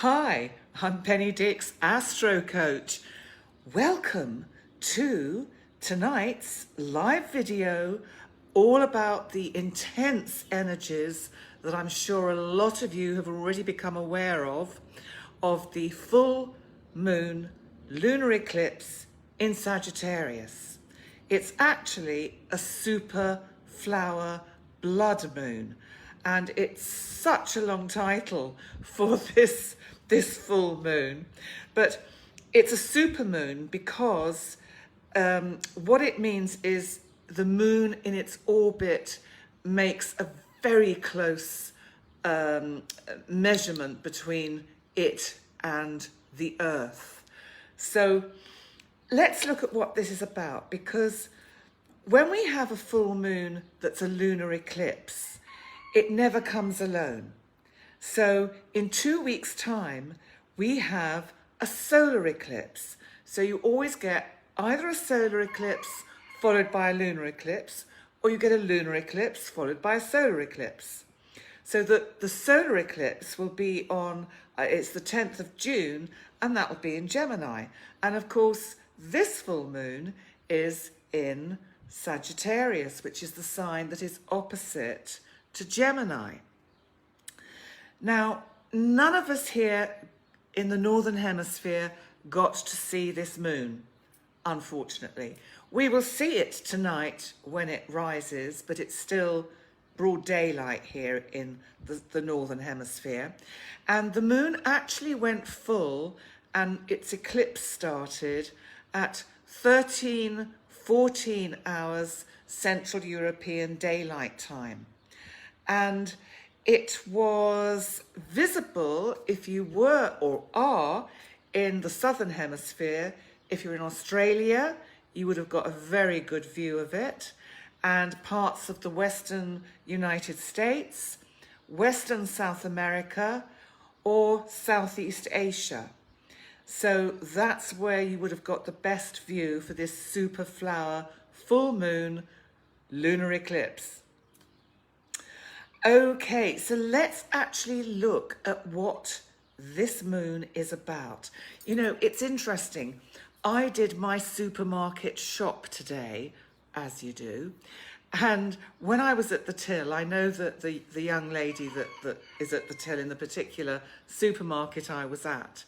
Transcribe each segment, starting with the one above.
Hi, I'm Dix AstroCoach. Welcome to tonight's live video all about the intense energies that I'm sure a lot of you have already become aware of the full moon lunar eclipse in Sagittarius. It's actually a super flower blood moon, and it's such a long title for this full moon, but it's a super moon because what it means is the moon in its orbit makes a very close measurement between it and the Earth. So let's look at what this is about, because when we have a full moon that's a lunar eclipse, it never comes alone. So in 2 weeks' time, we have a solar eclipse. So you always get either a solar eclipse followed by a lunar eclipse, or you get a lunar eclipse followed by a solar eclipse. So the solar eclipse will be on, it's the 10th of June, and that will be in Gemini. And of course, this full moon is in Sagittarius, which is the sign that is opposite to Gemini. Now, none of us here in the Northern Hemisphere got to see this moon, unfortunately. We will see it tonight when it rises, but it's still broad daylight here in the Northern Hemisphere. And the moon actually went full, and its eclipse started at 14 hours Central European Daylight Time. And it was visible if you were or are in the Southern Hemisphere. If you're in Australia, you would have got a very good view of it, and parts of the Western United States, Western South America, or Southeast Asia. So that's where you would have got the best view for this super flower full moon lunar eclipse. Okay, so let's actually look at what this moon is about. You know, it's interesting. I did my supermarket shop today, as you do, and when I was at the till, I know that the young lady that is at the till in the particular supermarket I was at,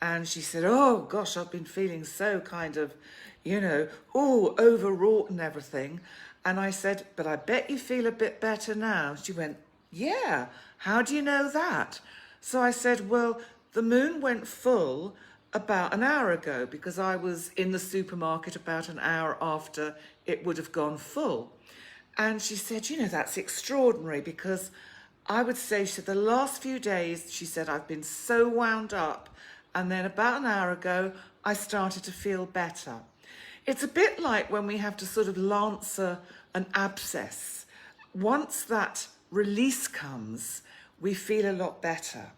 and she said, oh gosh, I've been feeling so kind of, you know, overwrought and everything. And I said, but I bet you feel a bit better now. She went, yeah, how do you know that? So I said, well, the moon went full about an hour ago, because I was in the supermarket about an hour after it would have gone full. And she said, you know, that's extraordinary, because I would say, she said, the last few days, she said, I've been so wound up, and then about an hour ago, I started to feel better. It's a bit like when we have to sort of lance an abscess. Once that release comes, we feel a lot better.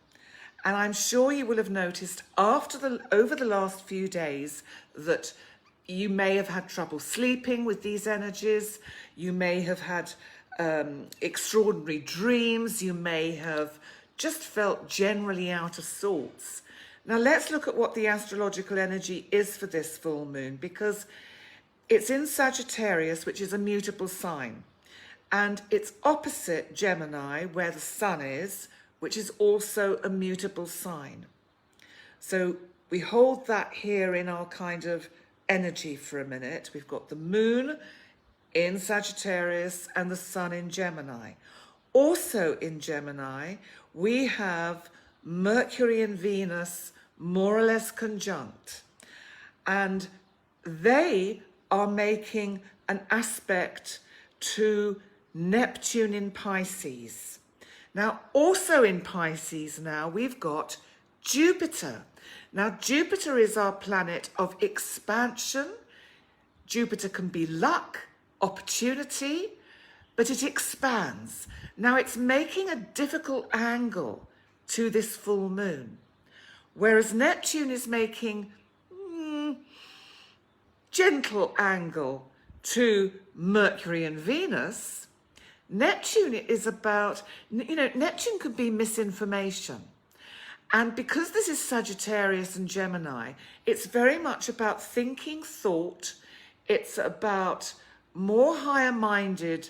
And I'm sure you will have noticed over the last few days that you may have had trouble sleeping with these energies. You may have had extraordinary dreams. You may have just felt generally out of sorts. Now let's look at what the astrological energy is for this full moon, because it's in Sagittarius, which is a mutable sign, and it's opposite Gemini, where the sun is, which is also a mutable sign. So we hold that here in our kind of energy for a minute. We've got the moon in Sagittarius and the sun in Gemini. Also in Gemini, we have Mercury and Venus more or less conjunct, and they are making an aspect to Neptune in Pisces. Now, also in Pisces now, we've got Jupiter. Now, Jupiter is our planet of expansion. Jupiter can be luck, opportunity, but it expands. Now, it's making a difficult angle to this full moon, whereas Neptune is making gentle angle to Mercury and Venus. Neptune is about, you know, Neptune could be misinformation. And because this is Sagittarius and Gemini, it's very much about thinking thought. It's about more higher-minded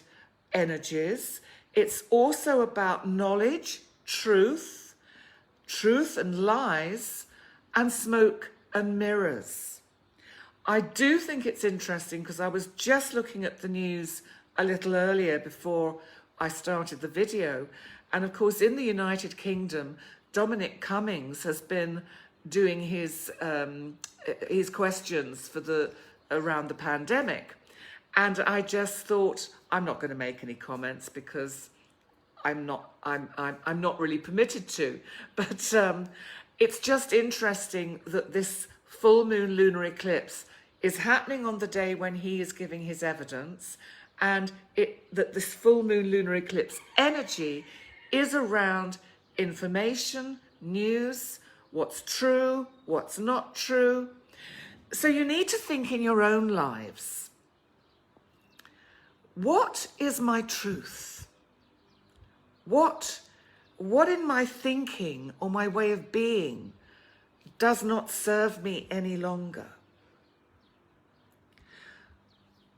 energies. It's also about knowledge, truth and lies, and smoke and mirrors. I do think it's interesting because I was just looking at the news a little earlier before I started the video. And of course, in the United Kingdom, Dominic Cummings has been doing his questions for around the pandemic. And I just thought, I'm not going to make any comments because I'm not really permitted to. But it's just interesting that this full moon lunar eclipse is happening on the day when he is giving his evidence, and that this full moon lunar eclipse energy is around information, news, what's true, what's not true. So you need to think in your own lives. What is my truth? What in my thinking or my way of being does not serve me any longer?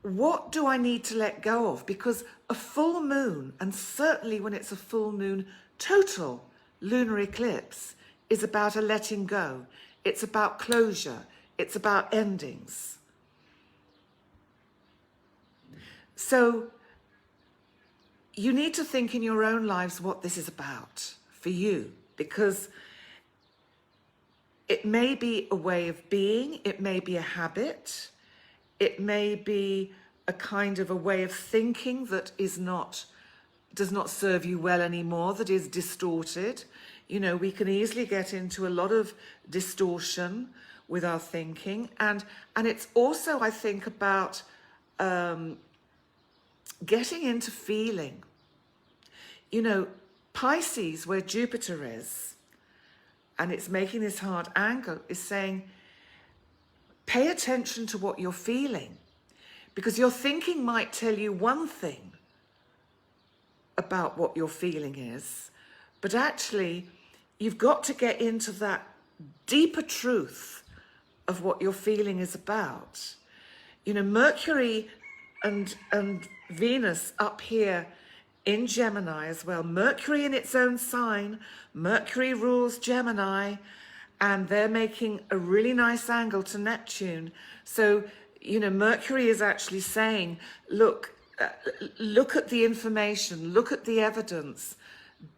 What do I need to let go of? Because a full moon, and certainly when it's a full moon total lunar eclipse, is about a letting go. It's about closure. It's about endings. So you need to think in your own lives what this is about for you, because it may be a way of being, it may be a habit, it may be a kind of a way of thinking that does not serve you well anymore, that is distorted. You know, we can easily get into a lot of distortion with our thinking, and it's also, I think, about getting into feeling. You know, Pisces, where Jupiter is, and it's making this hard angle, is saying, pay attention to what you're feeling, because your thinking might tell you one thing about what your feeling is, but actually you've got to get into that deeper truth of what your feeling is about. You know, Mercury and Venus up here in Gemini as well. Mercury in its own sign. Mercury rules Gemini, and they're making a really nice angle to Neptune. So, you know, Mercury is actually saying, look at the information, look at the evidence.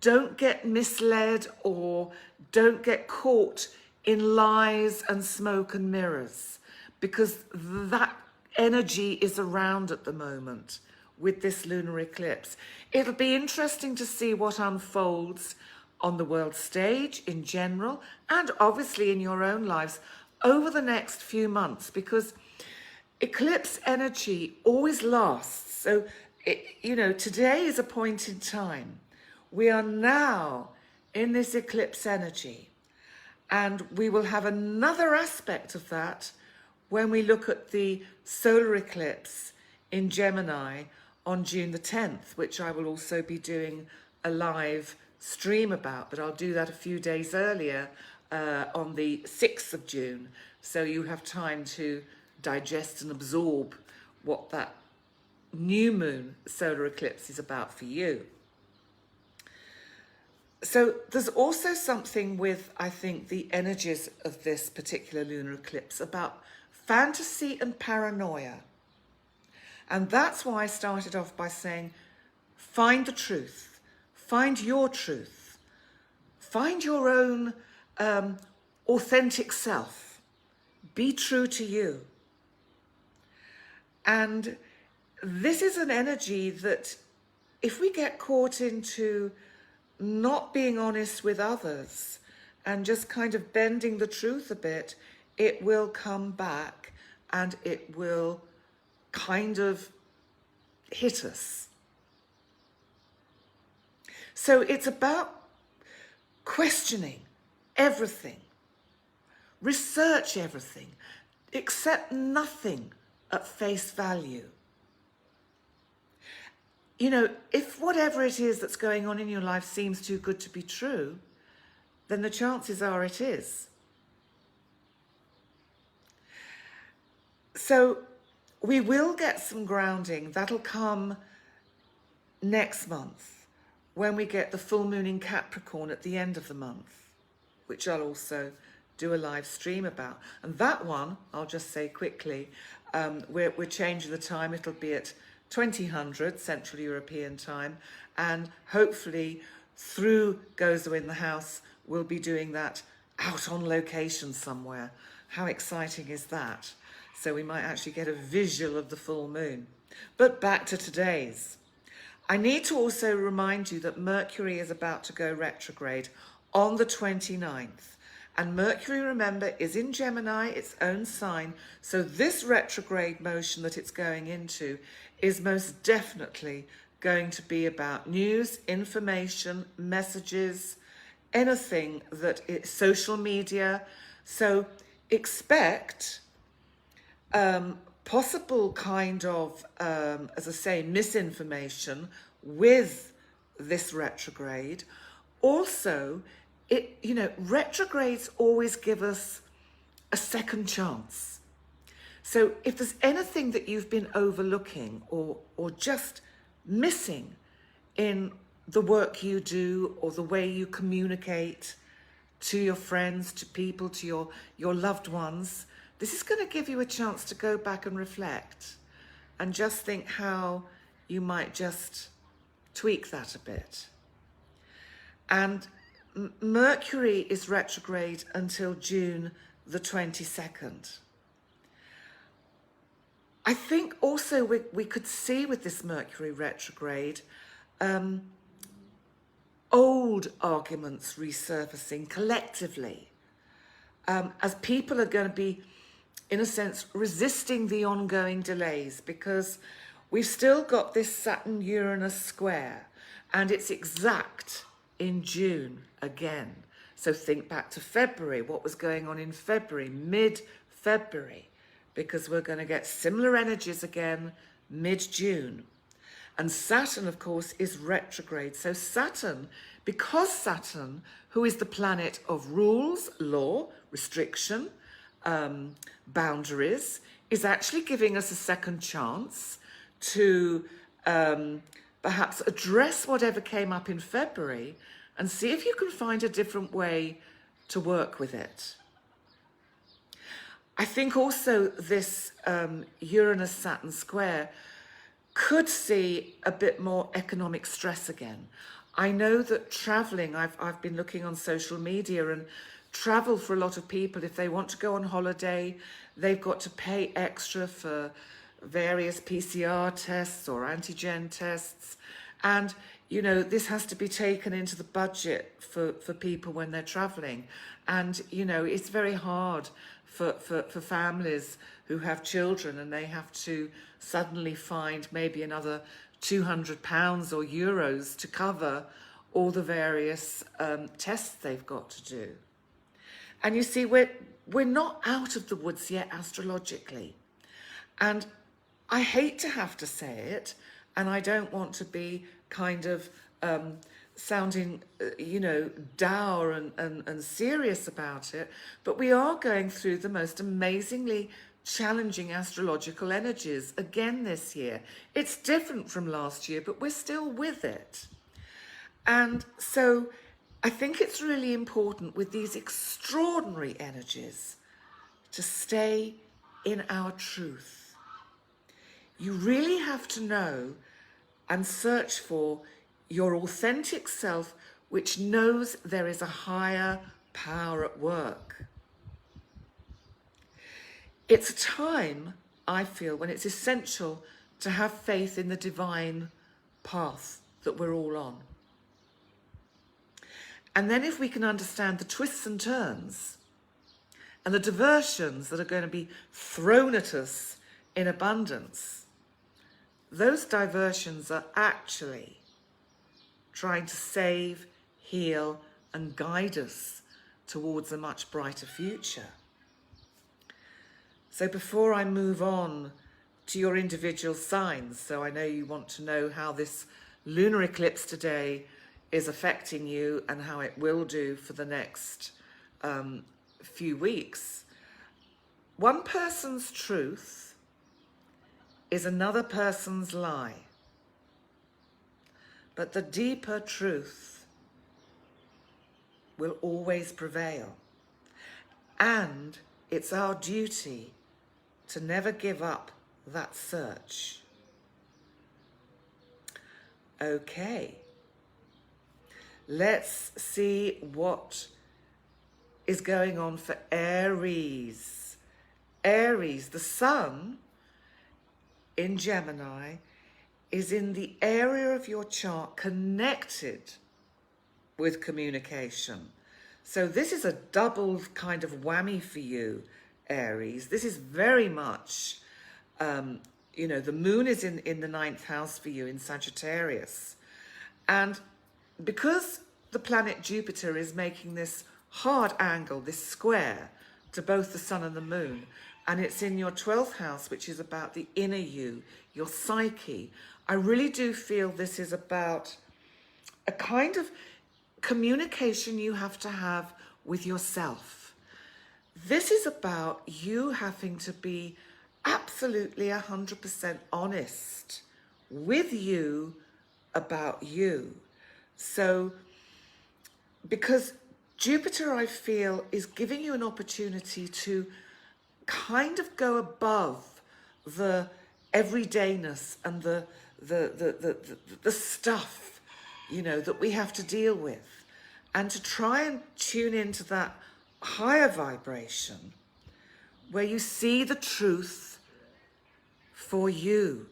Don't get misled or don't get caught in lies and smoke and mirrors, because that energy is around at the moment with this lunar eclipse. It'll be interesting to see what unfolds on the world stage in general, and obviously in your own lives over the next few months, because eclipse energy always lasts. So, you know, today is a point in time. We are now in this eclipse energy, and we will have another aspect of that when we look at the solar eclipse in Gemini on June the 10th, which I will also be doing a live stream about, but I'll do that a few days earlier on the 6th of June. So you have time to digest and absorb what that new moon solar eclipse is about for you. So there's also something with, I think, the energies of this particular lunar eclipse about fantasy and paranoia. And that's why I started off by saying, find the truth, find your truth, find your own authentic self, be true to you. And this is an energy that if we get caught into not being honest with others and just kind of bending the truth a bit, it will come back and it will kind of hit us. So it's about questioning everything, research everything, accept nothing at face value. You know, if whatever it is that's going on in your life seems too good to be true, then the chances are it is. So we will get some grounding. That'll come next month when we get the full moon in Capricorn at the end of the month, which I'll also do a live stream about. And that one, I'll just say quickly, we're changing the time. It'll be at 2000 Central European time, and hopefully through Gozo in the House, we'll be doing that out on location somewhere. How exciting is that? So we might actually get a visual of the full moon. But back to today's. I need to also remind you that Mercury is about to go retrograde on the 29th. And Mercury, remember, is in Gemini, its own sign. So this retrograde motion that it's going into is most definitely going to be about news, information, messages, anything that is social media. So expect possible kind of, as I say, misinformation with this retrograde. Also, retrogrades always give us a second chance. So if there's anything that you've been overlooking or just missing in the work you do or the way you communicate to your friends, to people, to your loved ones, this is going to give you a chance to go back and reflect and just think how you might just tweak that a bit. And Mercury is retrograde until June the 22nd. I think also we could see with this Mercury retrograde old arguments resurfacing collectively as people are going to be, in a sense, resisting the ongoing delays, because we've still got this Saturn-Uranus square and it's exact in June again. So think back to February, what was going on in February, mid-February, because we're going to get similar energies again mid-June. And Saturn, of course, is retrograde. So Saturn, because Saturn, who is the planet of rules, law, restriction, boundaries, is actually giving us a second chance to perhaps address whatever came up in February and see if you can find a different way to work with it. I think also this Uranus-Saturn square could see a bit more economic stress again. I know that traveling, I've been looking on social media, and travel for a lot of people, if they want to go on holiday, they've got to pay extra for various PCR tests or antigen tests. And, this has to be taken into the budget for people when they're traveling. And, it's very hard for families who have children and they have to suddenly find maybe another £200 or euros to cover all the various tests they've got to do. And you see, we're not out of the woods yet astrologically. And I hate to have to say it, and I don't want to be kind of sounding, dour and serious about it, but we are going through the most amazingly challenging astrological energies again this year. It's different from last year, but we're still with it. And so I think it's really important with these extraordinary energies to stay in our truth. You really have to know and search for your authentic self, which knows there is a higher power at work. It's a time, I feel, when it's essential to have faith in the divine path that we're all on. And then if we can understand the twists and turns and the diversions that are going to be thrown at us in abundance, those diversions are actually trying to save, heal, and guide us towards a much brighter future. So before I move on to your individual signs, so I know you want to know how this lunar eclipse today is affecting you and how it will do for the next few weeks. One person's truth is another person's lie. But the deeper truth will always prevail. And it's our duty to never give up that search. Okay. Let's see what is going on for Aries. Aries, the sun in Gemini is in the area of your chart connected with communication. So this is a double kind of whammy for you, Aries. This is very much, you know, the moon is in the 9th house for you in Sagittarius. And because the planet Jupiter is making this hard angle, this square to both the sun and the moon, and it's in your 12th house, which is about the inner you, your psyche, I really do feel this is about a kind of communication you have to have with yourself. This is about you having to be absolutely 100% honest with you about you. So, because Jupiter, I feel, is giving you an opportunity to kind of go above the everydayness and the stuff, you know, that we have to deal with, and to try and tune into that higher vibration where you see the truth for you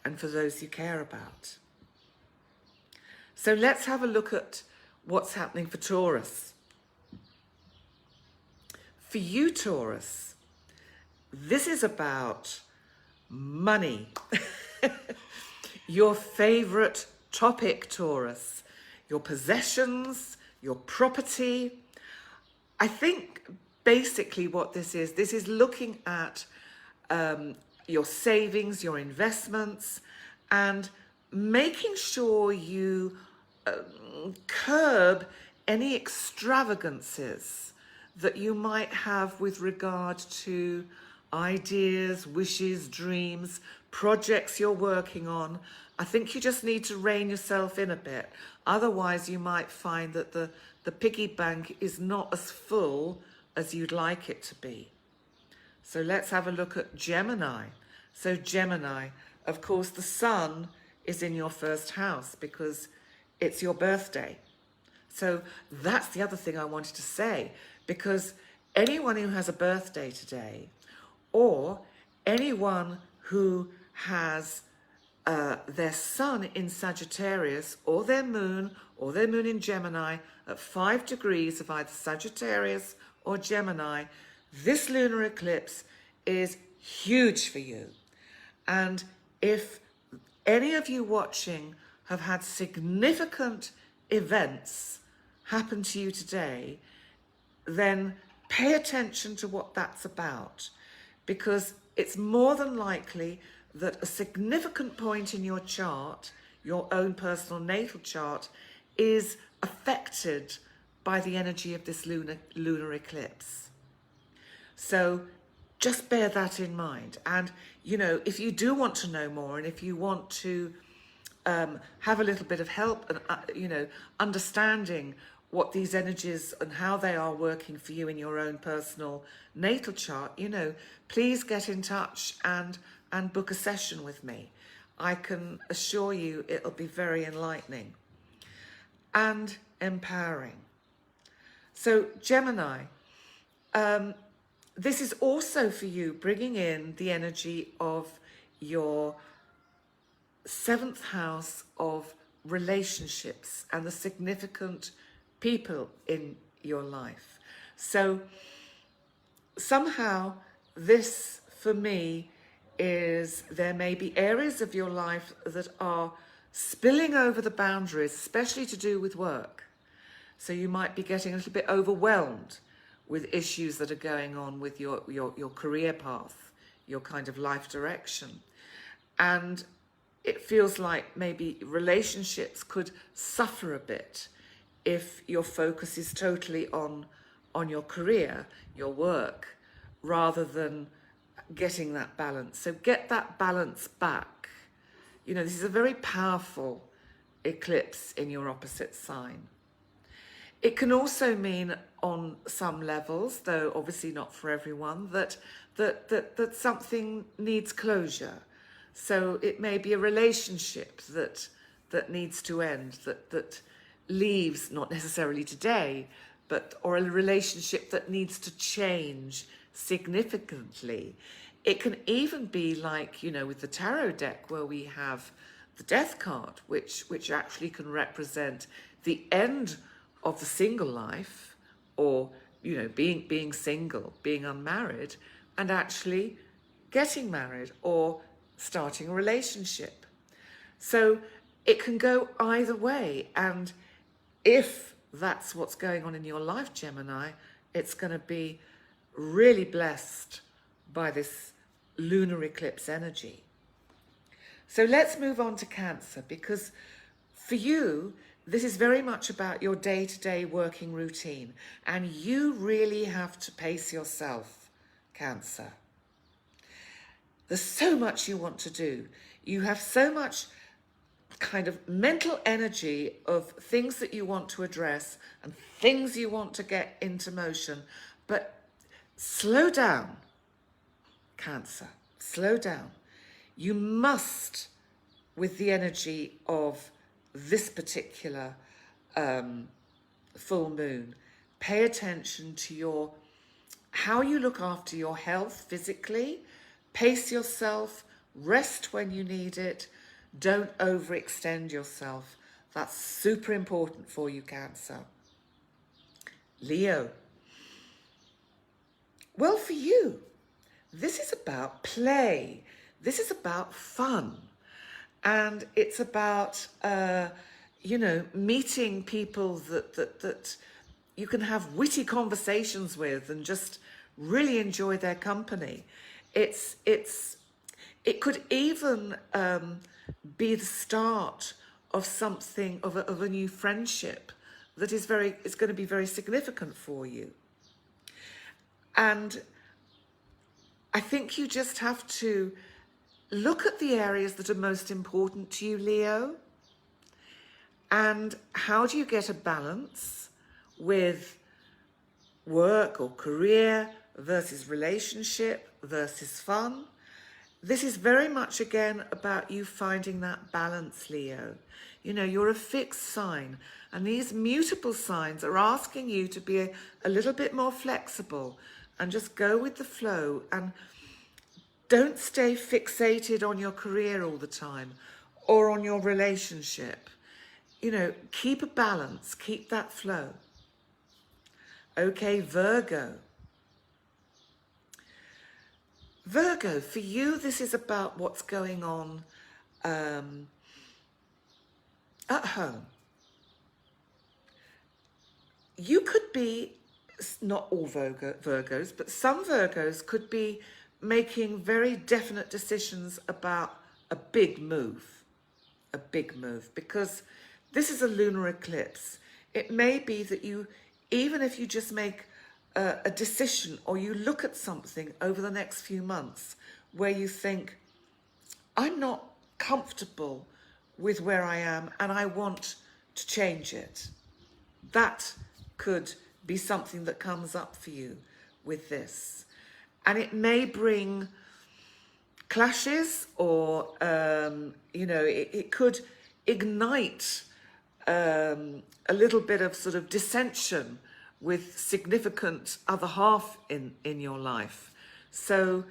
and for those you care about. So let's have a look at what's happening for Taurus. For you, Taurus, this is about money. Your favorite topic, Taurus. Your possessions, your property. I think basically what this is looking at your savings, your investments, and making sure you curb any extravagances that you might have with regard to ideas, wishes, dreams, projects you're working on. I think you just need to rein yourself in a bit. Otherwise, you might find that the piggy bank is not as full as you'd like it to be. So let's have a look at Gemini. So Gemini, of course, the sun is in your 1st house because it's your birthday. So that's the other thing I wanted to say, because anyone who has a birthday today, or anyone who has their sun in Sagittarius, or their moon in Gemini at 5 degrees of either Sagittarius or Gemini, this lunar eclipse is huge for you. And if any of you watching have had significant events happen to you today, then pay attention to what that's about, because it's more than likely that a significant point in your chart, your own personal natal chart, is affected by the energy of this lunar eclipse. So just bear that in mind. And, you know, if you do want to know more, and if you want to have a little bit of help and, you know, understanding what these energies and how they are working for you in your own personal natal chart, you know, please get in touch and book a session with me. I can assure you it'll be very enlightening and empowering. So Gemini, this is also for you bringing in the energy of your 7th house of relationships and the significant people in your life. So somehow this, for me, is there may be areas of your life that are spilling over the boundaries, especially to do with work. So you might be getting a little bit overwhelmed with issues that are going on with your career path, your kind of life direction. And it feels like maybe relationships could suffer a bit if your focus is totally on your career, your work, rather than getting that balance. So get that balance back. You know, this is a very powerful eclipse in your opposite sign. It can also mean on some levels, though obviously not for everyone, that something needs closure. So it may be a relationship that needs to end, that leaves, not necessarily today, or a relationship that needs to change significantly. It can even be like, you know, with the tarot deck where we have the death card, which actually can represent the end of the single life, or, you know, being single, being unmarried, and actually getting married or starting a relationship. So it can go either way. And if that's what's going on in your life, Gemini, it's going to be really blessed by this lunar eclipse energy. So let's move on to Cancer, because for you, this is very much about your day-to-day working routine, and you really have to pace yourself, Cancer. There's so much you want to do. You have so much kind of mental energy of things that you want to address and things you want to get into motion, but slow down, Cancer, slow down. You must, with the energy of this particular full moon, pay attention to how you look after your health physically. Pace yourself, rest when you need it, don't overextend yourself. That's super important for you, Cancer. Leo. Well, for you, this is about play. This is about fun. And it's about, you know, meeting people that you can have witty conversations with and just really enjoy their company. It could even be the start of something, of a new friendship that is going to be very significant for you. And I think you just have to look at the areas that are most important to you, Leo, and how do you get a balance with work or career versus relationship versus fun. This is very much, again, about you finding that balance, Leo. You know, you're a fixed sign, and these mutable signs are asking you to be a little bit more flexible and just go with the flow, and don't stay fixated on your career all the time or on your relationship. You know, keep a balance, keep that flow. Okay, Virgo. Virgo, for you, this is about what's going on at home. You could be, not all Virgos, but some Virgos could be making very definite decisions about a big move, because this is a lunar eclipse. It may be that you, even if you just make a decision, or you look at something over the next few months where you think, I'm not comfortable with where I am and I want to change it. That could be something that comes up for you with this. And it may bring clashes, or, you know, it could ignite a little bit of sort of dissension with significant other half in your life. So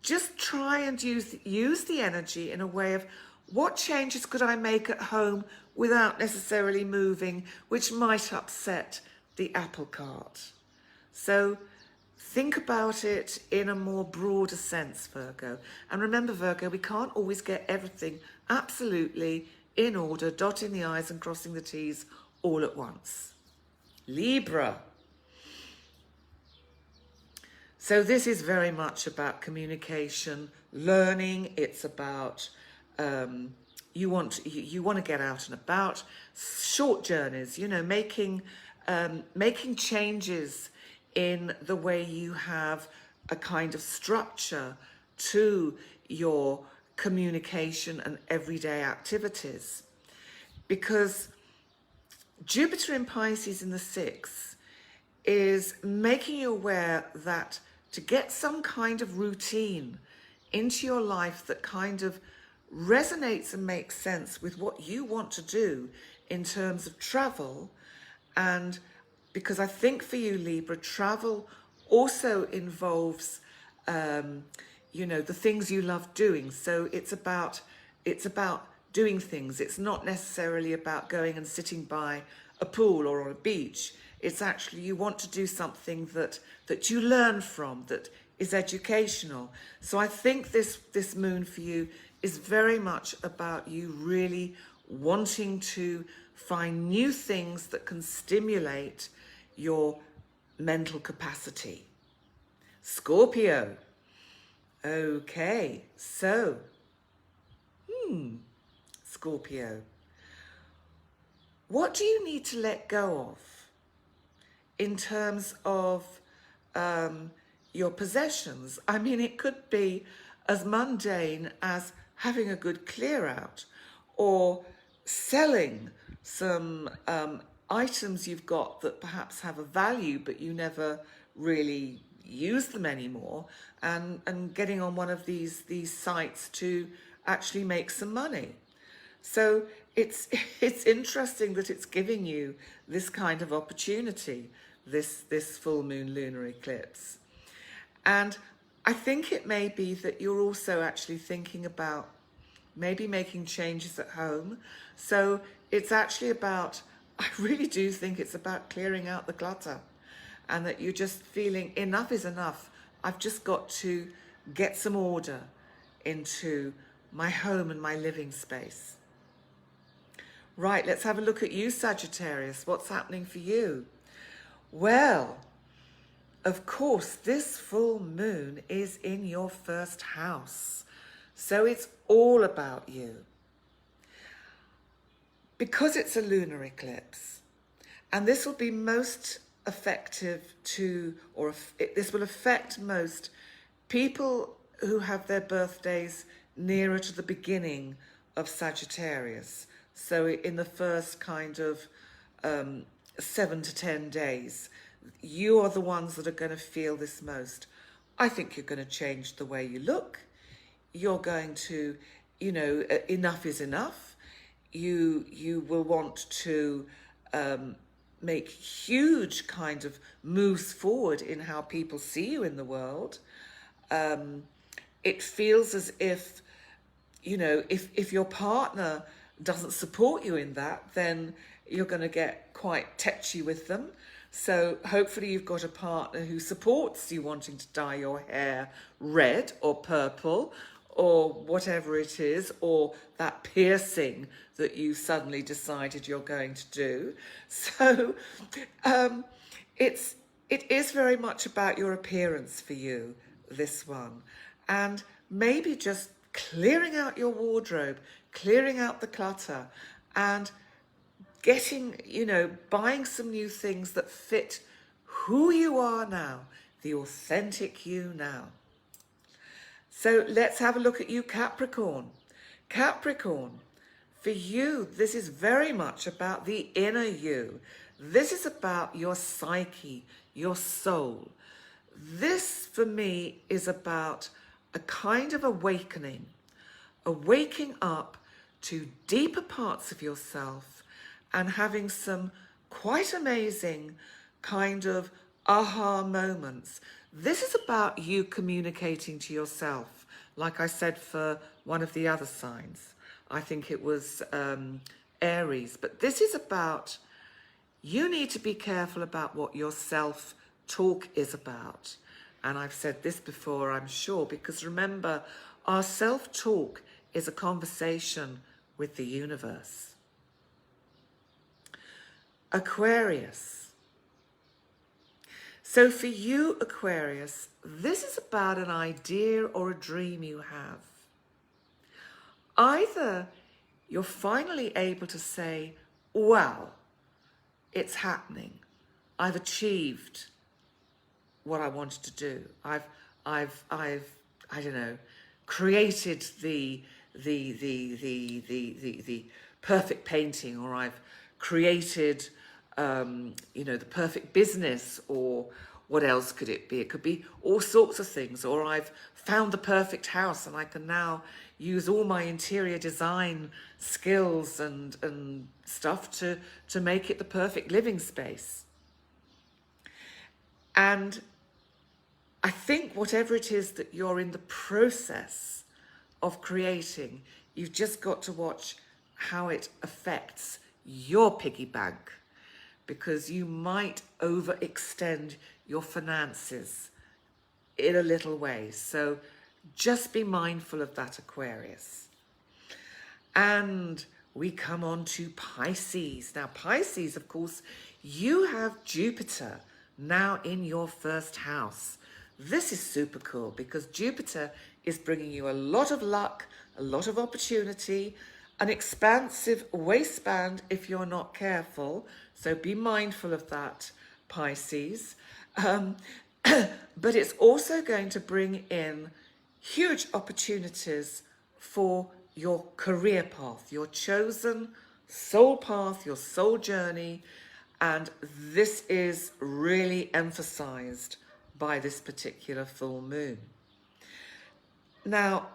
just try and use the energy in a way of, what changes could I make at home without necessarily moving, which might upset the apple cart? So think about it in a more broader sense, Virgo. And remember, Virgo, we can't always get everything absolutely in order, dotting the I's and crossing the T's all at once. Libra. So this is very much about communication, learning. It's about you want to get out and about, short journeys, you know, making changes in the way you have a kind of structure to your communication and everyday activities. Because Jupiter in Pisces in the 6th is making you aware that to get some kind of routine into your life that kind of resonates and makes sense with what you want to do in terms of travel. And because I think for you, Libra, travel also involves, you know, the things you love doing. So it's about doing things. It's not necessarily about going and sitting by a pool or on a beach. It's actually you want to do something that you learn from, that is educational. So I think this moon for you is very much about you really wanting to find new things that can stimulate your mental capacity. Scorpio. Okay, so, Scorpio. What do you need to let go of in terms of your possessions? I mean, it could be as mundane as having a good clear out or selling some items you've got that perhaps have a value but you never really use them anymore, and getting on one of these sites to actually make some money. So it's interesting that it's giving you this kind of opportunity, this full moon lunar eclipse. And I think it may be that you're also actually thinking about maybe making changes at home. So it's actually about, I really do think it's about clearing out the clutter, and that you're just feeling enough is enough. I've just got to get some order into my home and my living space. Right, let's have a look at you, Sagittarius. What's happening for you? Well, of course, this full moon is in your first house. So it's all about you. Because it's a lunar eclipse, and this will be most effective to, or this will affect most people who have their birthdays nearer to the beginning of Sagittarius. So in the first kind of 7 to 10 days, you are the ones that are going to feel this most. I think you're going to change the way you look. You're going to, you know, enough is enough. You will want to make huge kind of moves forward in how people see you in the world. It feels as if, you know, if your partner doesn't support you in that, then you're going to get quite tetchy with them. So hopefully you've got a partner who supports you wanting to dye your hair red or purple or whatever it is, or that piercing that you suddenly decided you're going to do. So it is very much about your appearance for you, this one. And maybe just clearing out your wardrobe, clearing out the clutter, and getting, you know, buying some new things that fit who you are now, the authentic you now. So let's have a look at you, Capricorn. Capricorn, for you, this is very much about the inner you. This is about your psyche, your soul. This, for me, is about a kind of awakening, a waking up to deeper parts of yourself and having some quite amazing kind of aha moments. This is about you communicating to yourself, like I said for one of the other signs. I think it was Aries. But this is about, you need to be careful about what your self-talk is about. And I've said this before, I'm sure, because remember, our self-talk is a conversation with the universe. Aquarius. So for you, Aquarius, this is about an idea or a dream you have. either you're finally able to say, well, it's happening. I've achieved what I wanted to do. I've I don't know, created the perfect painting, or I've created, the perfect business, or what else could it be? It could be all sorts of things. Or I've found the perfect house and I can now use all my interior design skills and stuff to make it the perfect living space. And I think whatever it is that you're in the process of creating, you've just got to watch how it affects your piggy bank, because you might overextend your finances in a little way. So just be mindful of that, Aquarius. And we come on to Pisces. Now, Pisces, of course, you have Jupiter now in your first house. This is super cool because Jupiter is bringing you a lot of luck, a lot of opportunity, an expansive waistband if you're not careful. So be mindful of that, Pisces. But it's also going to bring in huge opportunities for your career path, your chosen soul path, your soul journey. And this is really emphasized by this particular full moon. Now,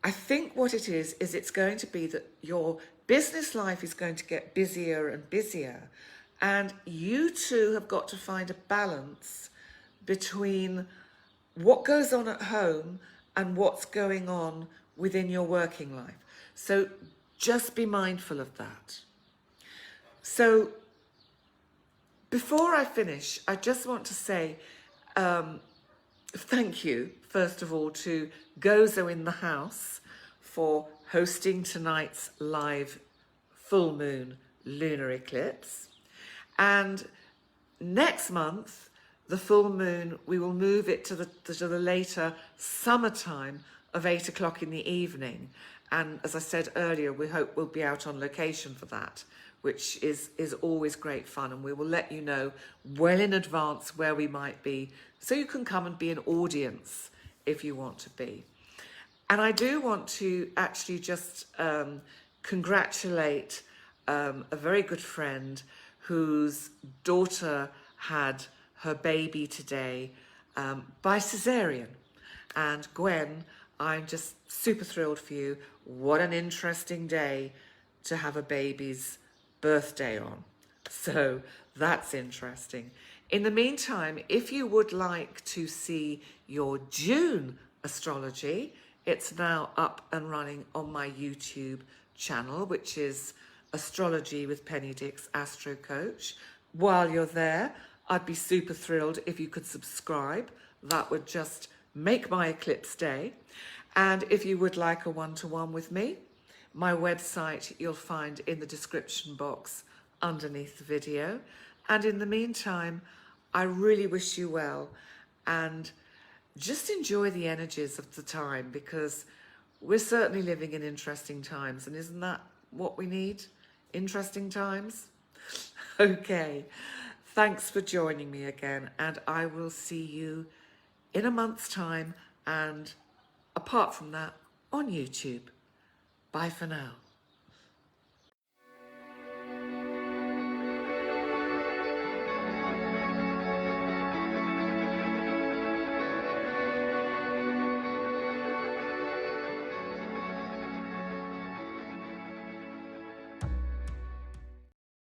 I think what it is it's going to be that your business life is going to get busier and busier. And you two have got to find a balance between what goes on at home and what's going on within your working life. So just be mindful of that. So before I finish, I just want to say thank you, first of all, to Gozo in the House for hosting tonight's live full moon lunar eclipse. And next month, the full moon, we will move it to the later summertime of 8 o'clock in the evening. And as I said earlier, we hope we'll be out on location for that, which is always great fun. And we will let you know well in advance where we might be, so you can come and be an audience if you want to be. And I do want to actually just congratulate a very good friend whose daughter had her baby today by cesarean. And Gwen, I'm just super thrilled for you. What an interesting day to have a baby's birthday on. So that's interesting. In the meantime, if you would like to see your June astrology, it's now up and running on my YouTube channel, which is Astrology with Dix AstroCoach. While you're there, I'd be super thrilled if you could subscribe. That would just make my eclipse day. And if you would like a one-to-one with me, my website you'll find in the description box underneath the video. And in the meantime, I really wish you well and just enjoy the energies of the time, because we're certainly living in interesting times. And isn't that what we need? Interesting times? Okay. Thanks for joining me again, and I will see you in a month's time, and apart from that, on YouTube. Bye for now.